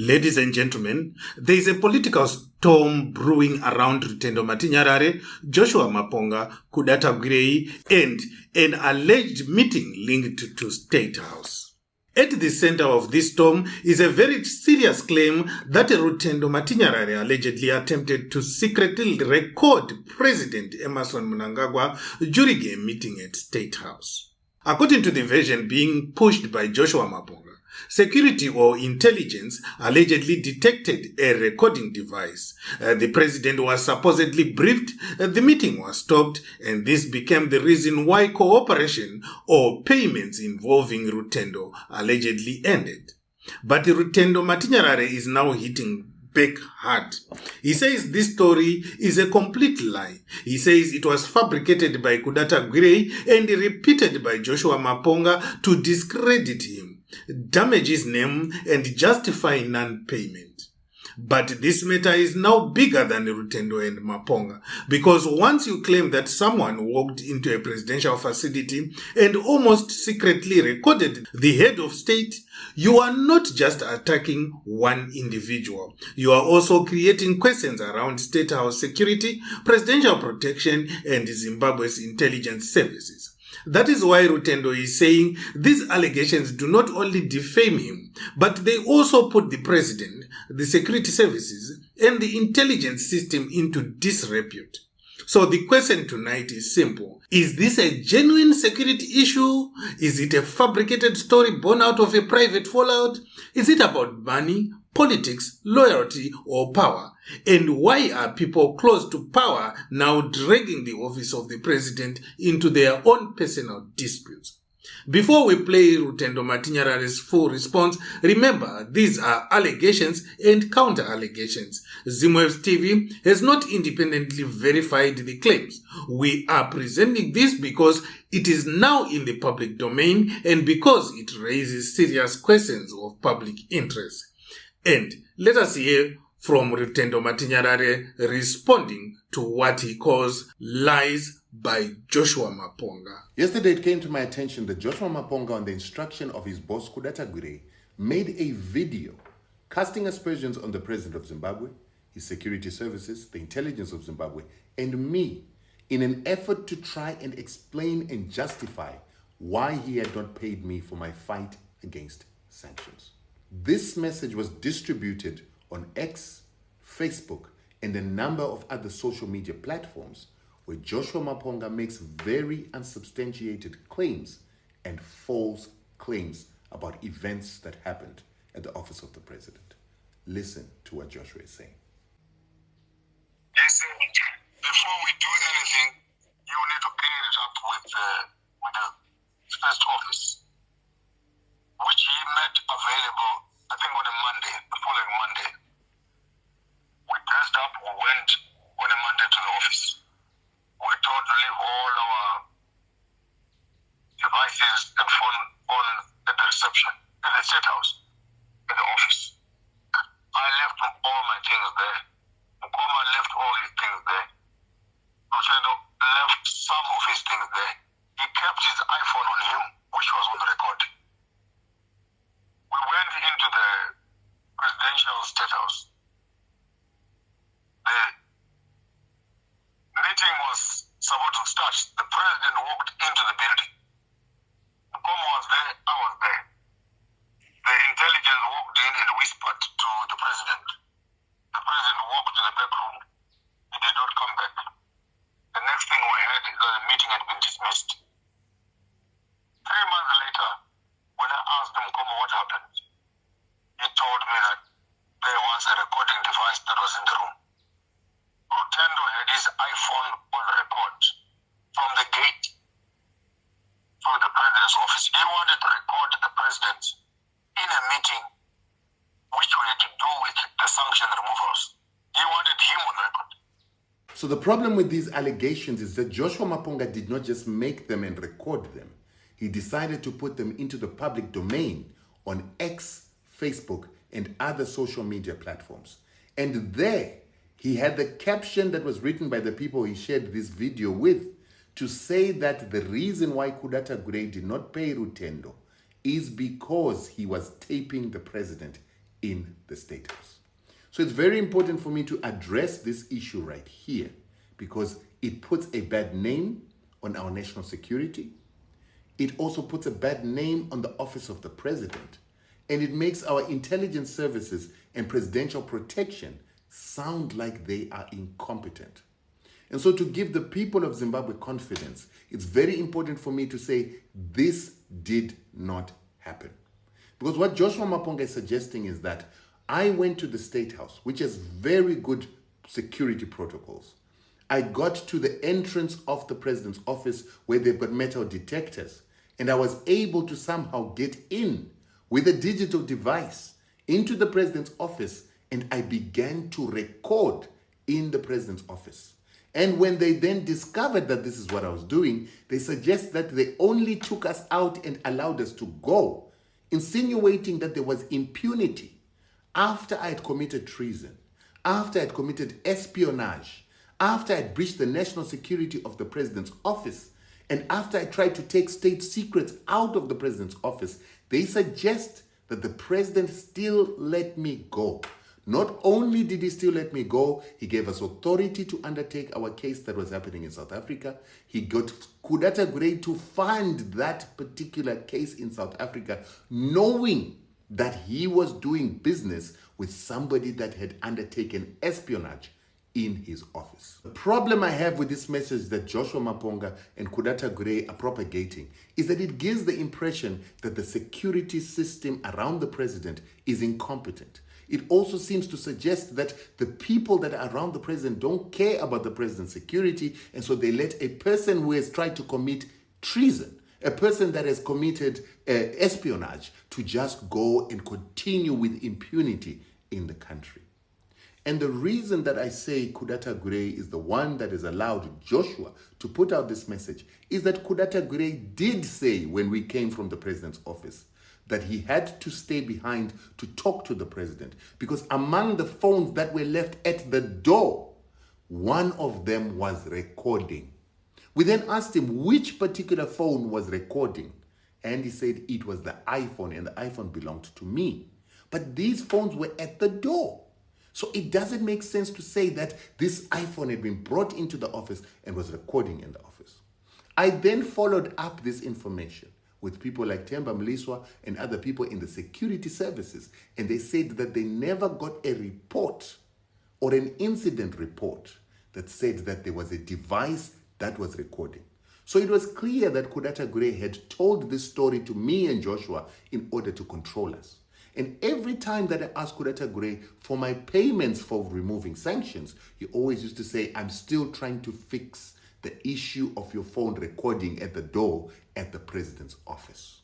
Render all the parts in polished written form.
Ladies and gentlemen, there is a political storm brewing around Rutendo Matinyarare, Joshua Maponga, Kuda Tagwirei, and an alleged meeting linked to State House. At the center of this storm is a very serious claim that Rutendo Matinyarare allegedly attempted to secretly record President Emmerson Mnangagwa during a meeting at State House. According to the version being pushed by Joshua Maponga, security or intelligence allegedly detected a recording device. The president was supposedly briefed, the meeting was stopped, and this became the reason why cooperation or payments involving Rutendo allegedly ended. But Rutendo Matinyarare is now hitting back hard. He says this story is a complete lie. He says it was fabricated by Kuda Tagwirei and repeated by Joshua Maponga to discredit him, damage his name, and justify non-payment. But this matter is now bigger than Rutendo and Maponga, because once you claim that someone walked into a presidential facility and almost secretly recorded the head of state, you are not just attacking one individual. You are also creating questions around State House security, presidential protection, and Zimbabwe's intelligence services. That is why Rutendo is saying these allegations do not only defame him, but they also put the president, the security services, and the intelligence system into disrepute. So the question tonight is simple. Is this a genuine security issue? Is it a fabricated story born out of a private fallout? Is it about money, politics, loyalty, or power? And why are people close to power now dragging the office of the president into their own personal disputes? Before we play Rutendo Matinyarare's full response, remember these are allegations and counter-allegations. Zimwaves TV has not independently verified the claims. We are presenting this because it is now in the public domain and because it raises serious questions of public interest. And let us hear from Rutendo Matinyarare responding to what he calls lies by Joshua Maponga. Yesterday it came to my attention that Joshua Maponga, on the instruction of his boss Kuda Tagwirei, made a video casting aspersions on the president of Zimbabwe, his security services, the intelligence of Zimbabwe, and me, in an effort to try and explain and justify why he had not paid me for my fight against sanctions. This message was distributed on X, Facebook, and a number of other social media platforms where Joshua Maponga makes very unsubstantiated claims and false claims about events that happened at the office of the president. Listen to what Joshua is saying. Listen, before we do anything, you need to clear it up with the first office, which he made available, I think, on a Monday, the following Monday. We dressed up, we went on a Monday to the office. We were told to leave all our devices and phone on at the reception, at the State House, at the office. I left all my things there. Mukoma left all his things there. Rutendo left some of his things there. He kept his iPhone on him, which was on the record. We went into the presidential State House. The meeting was supposed to start. The president walked into the building. Mukoma was there, I was there. The intelligence walked in and whispered to the president. The president walked to the back room. He did not come back. The next thing we heard is that the meeting had been dismissed. 3 months later, when I asked Mukoma what happened, he told me that there was a recording device that was in the room. Rutendo had his iPhone on record from the gate to the president's office. He wanted to record the president in a meeting which we had to do with the sanction removals. He wanted him on record. So the problem with these allegations is that Joshua Maponga did not just make them and record them. He decided to put them into the public domain on X, Facebook, and other social media platforms. And there, he had the caption that was written by the people he shared this video with to say that the reason why Kuda Tagwirei did not pay Rutendo is because he was taping the president in the State House. So it's very important for me to address this issue right here because it puts a bad name on our national security. It also puts a bad name on the office of the president, and it makes our intelligence services and presidential protection sound like they are incompetent. And so to give the people of Zimbabwe confidence, it's very important for me to say this did not happen. Because what Joshua Maponga is suggesting is that I went to the State House, which has very good security protocols. I got to the entrance of the president's office where they've got metal detectors, and I was able to somehow get in with a digital device into the president's office, and I began to record in the president's office. And when they then discovered that this is what I was doing, they suggest that they only took us out and allowed us to go, insinuating that there was impunity after I had committed treason, after I had committed espionage, after I had breached the national security of the president's office, and after I tried to take state secrets out of the president's office. They suggest that the president still let me go. Not only did he still let me go, he gave us authority to undertake our case that was happening in South Africa. He got Kuda Tagwirei to fund that particular case in South Africa, knowing that he was doing business with somebody that had undertaken espionage in his office. The problem I have with this message that Joshua Maponga and Kuda Tagwirei are propagating is that it gives the impression that the security system around the president is incompetent. It also seems to suggest that the people that are around the president don't care about the president's security, and so they let a person who has tried to commit treason, a person that has committed espionage, to just go and continue with impunity in the country. And the reason that I say Kuda Tagwirei is the one that has allowed Joshua to put out this message is that Kuda Tagwirei did say when we came from the president's office that he had to stay behind to talk to the president, because among the phones that were left at the door, one of them was recording. We then asked him which particular phone was recording, and he said it was the iPhone, and the iPhone belonged to me. But these phones were at the door. So it doesn't make sense to say that this iPhone had been brought into the office and was recording in the office. I then followed up this information with people like Temba Mliswa and other people in the security services, and they said that they never got a report or an incident report that said that there was a device that was recording. So it was clear that Kuda Tagwirei had told this story to me and Joshua in order to control us. And every time that I asked Kuda Tagwirei for my payments for removing sanctions, he always used to say, I'm still trying to fix the issue of your phone recording at the door at the president's office.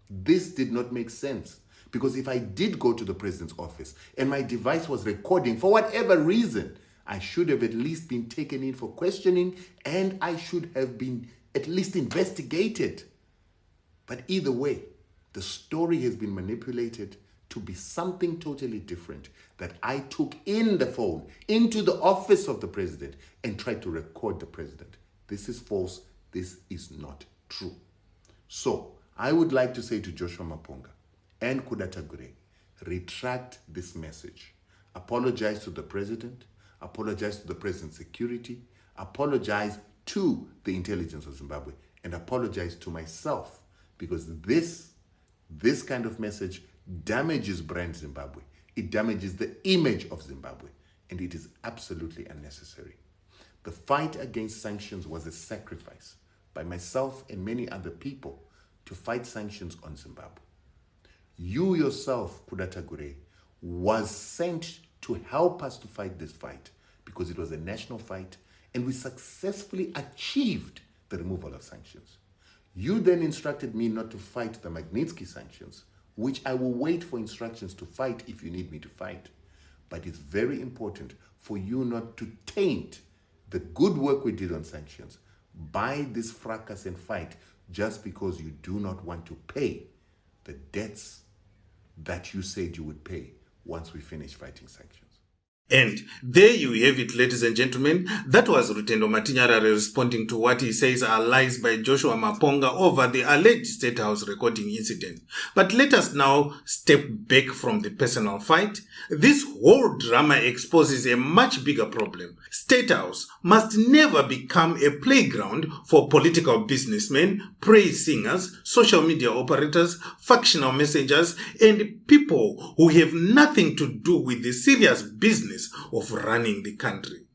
This did not make sense, because if I did go to the president's office and my device was recording for whatever reason, I should have at least been taken in for questioning, and I should have been at least investigated. But either way, the story has been manipulated to be something totally different, that I took in the phone into the office of the president and tried to record the president. This is false. This is not true. So I would like to say to Joshua Maponga and Kuda Tagwirei, retract this message. Apologize to the president. Apologize to the president's security. Apologize to the intelligence of Zimbabwe, and apologize to myself, because this kind of message damages brand Zimbabwe. It damages the image of Zimbabwe, and it is absolutely unnecessary. The fight against sanctions was a sacrifice by myself and many other people to fight sanctions on Zimbabwe. You yourself, Kuda Tagwirei, was sent to help us to fight this fight because it was a national fight, and we successfully achieved the removal of sanctions. You then instructed me not to fight the Magnitsky sanctions, which I will wait for instructions to fight if you need me to fight. But it's very important for you not to taint the good work we did on sanctions by this fracas and fight just because you do not want to pay the debts that you said you would pay once we finish fighting sanctions. And there you have it, ladies and gentlemen. That was Rutendo Matinyarare responding to what he says are lies by Joshua Maponga over the alleged State House recording incident. But let us now step back from the personal fight. This whole drama exposes a much bigger problem. State House must never become a playground for political businessmen, praise singers, social media operators, factional messengers, and people who have nothing to do with the serious business of running the country.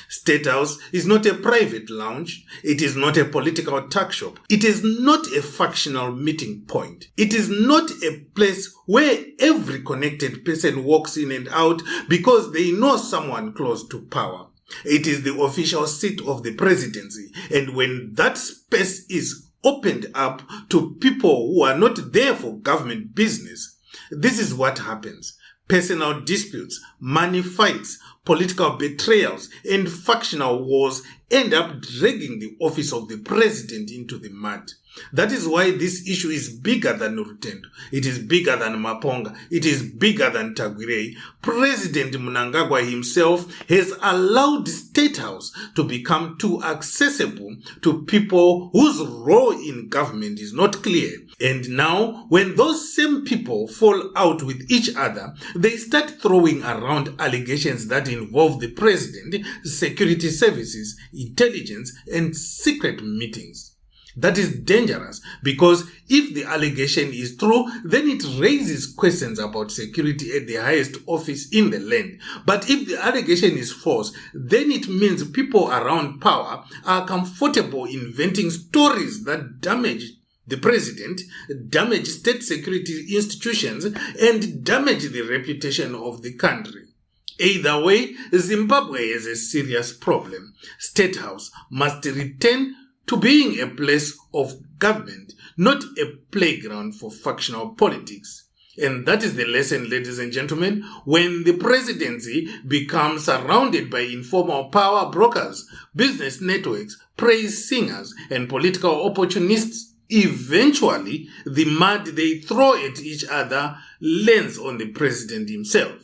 State House is not a private lounge. It is not a political talk shop. It is not a factional meeting point. It is not a place where every connected person walks in and out because they know someone close to power. It is the official seat of the presidency, and when that space is opened up to people who are not there for government business, this is what happens. Personal disputes, money fights, political betrayals, and factional wars end up dragging the office of the president into the mud. That is why this issue is bigger than Rutendo. It is bigger than Maponga. It is bigger than Tagwirei. President Mnangagwa himself has allowed State House to become too accessible to people whose role in government is not clear. And now, when those same people fall out with each other, they start throwing around allegations that involve the president, security services, intelligence, and secret meetings. That is dangerous because if the allegation is true, then it raises questions about security at the highest office in the land. But if the allegation is false, then it means people around power are comfortable inventing stories that damage the president, damage state security institutions, and damage the reputation of the country. Either way, Zimbabwe has a serious problem. State House must return to being a place of government, not a playground for factional politics. And that is the lesson, ladies and gentlemen, when the presidency becomes surrounded by informal power brokers, business networks, praise singers, and political opportunists. Eventually, the mud they throw at each other lands on the president himself.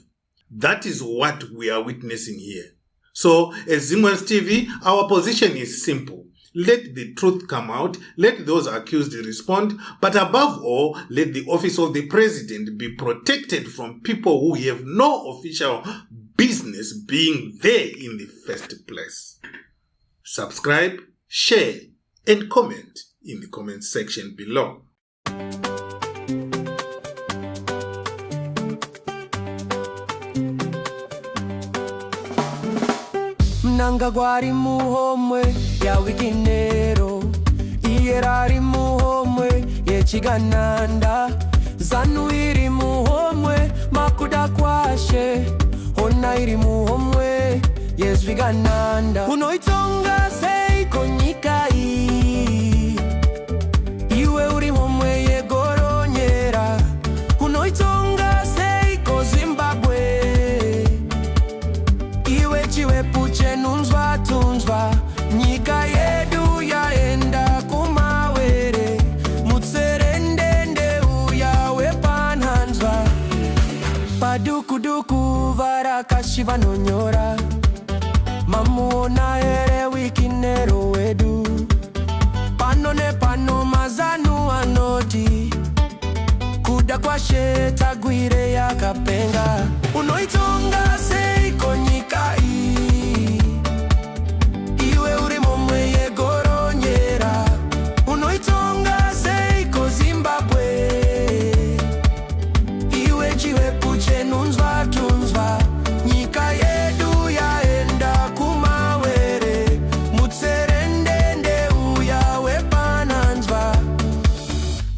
That is what we are witnessing here. So, as Zimwaves TV, our position is simple. Let the truth come out, let those accused respond, but above all, let the office of the president be protected from people who have no official business being there in the first place. Subscribe, share, and comment in the comment section below. Mnangagwa ari muhomwe ya wikinero, Iyera ari muhomwe ye chigananda, Zanu iri muhomwe makuda kwashe, Hona iri muhomwe ye zvigananda. Unoitonga seiko nyika iyi, iwe uri homwe ye goronyera. Unoitonga seiko Zimbabwe, iwe chiwepu chenunzva tunzva. Nyika yedu yaenda kumawere, mutserendende uya wepanhanzva. Padukuduku varakashi vanonyora, mamuona here wikinero wedu. Pano nepano mazanu anoti, Kuda Tagwirei yakapenga. Unoitonga seiko nyika iyi, iwe uri momwe ye goronyera. Unoitonga seiko Zimbabwe, iwe chiwepu chenunzva tunzva. Nyika yedu yaenda kumawere, mutserendende uya wepanhanzva.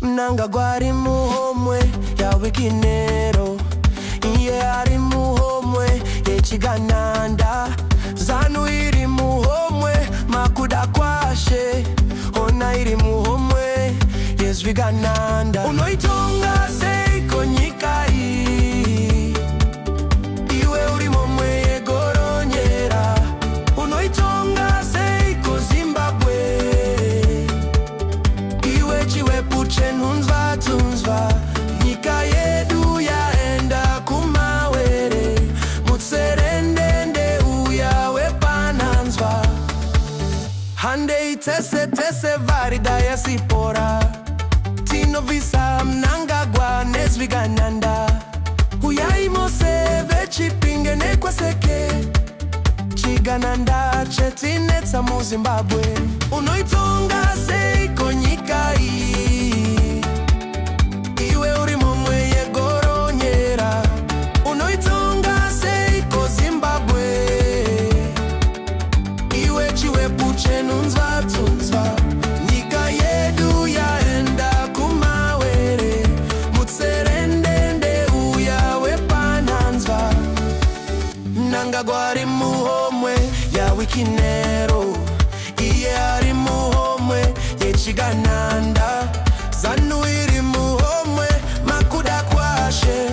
Mnangagwa ari muhomwe ya wikinero, iye ari muhomwe ye chigananda. Zanu iri muhomwe makuda kwashe, Hona iri muhomwe ye zvigananda. Unoitonga seiko nyika iyi, iwe uri momwe ye goronyera. Unoitonga seiko Zimbabwe, iwe chiwepu chenunzva tunzva. Nyika yedu yaenda kumawere, mutserende diaspora tinovisa Mnangagwa nezvigananda uyai mose vechipinge nekwaseke chigananda chetinetsa muZimbabwe unoitonga seiko nyika iyi iwe uri momwe yegoronyera unoitonga seiko Zimbabwe iwe chiwepu chenunzva nyika yedu yaenda kumawere mutserendende uya wepananzva Mnangagwa ari muhomwe yawikinero iye ari muhomwe yechigananda zanu iri muhomwe makuda kwashe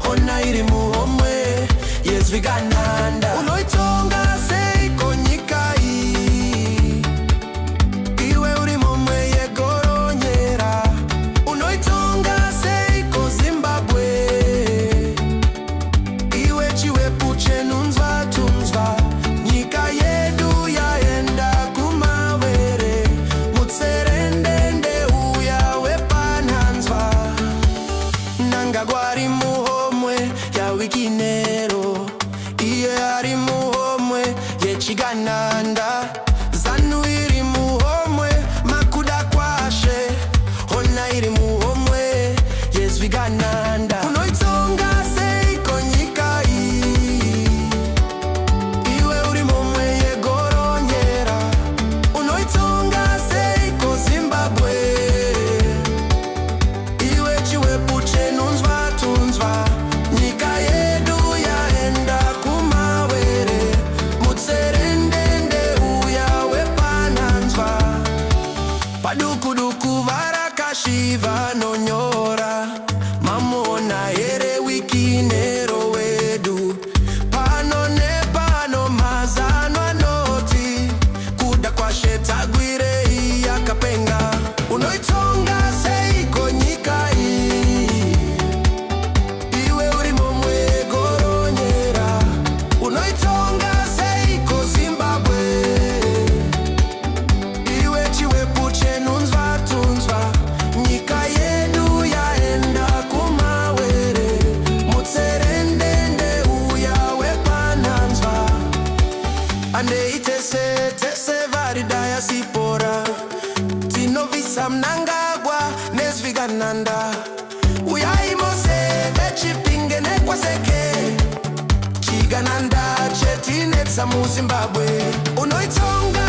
hona iri muhomwe yezvigananda unoitonga seiko nyika iyi iwe uri momwe yegoronyera unoitonga seiko Zimbabwe iwe chiwepu chenunzva nyika yedu yaenda kumawere mutserendende uya wepananzva Mnangagwa ari muhomwe yawikinero iye ari muhomwe yechigananda zanu iri muhomwe makuda kwashe hona iri muhomwe yezvigananda unoitonga seiko nyika iyi iwe uri momwe yegoronyera unoitonga seiko Zimbabwe iwe chiwepu chenunzva nyika yedu yaenda kumawere mutserendende uya wepananzva padukuduku varakashiva nonyora mamona here wikinero wedu pano nepano mazano anoti kuda Tagwirei yakapenga unoitonga seiko nyika iyi iwe uri momwe yegoronyera unoitonga seiko Zimbabwe iwe chiwepu chenunzva nyika yedu yaenda kumawere mutserendende uya wepananzva andeitese vari diaspora tinovisa Mnangagwa nezvigananda uyai mose vechipinge nekwaseke chigananda chetinetsa muZimbabwe unoitonga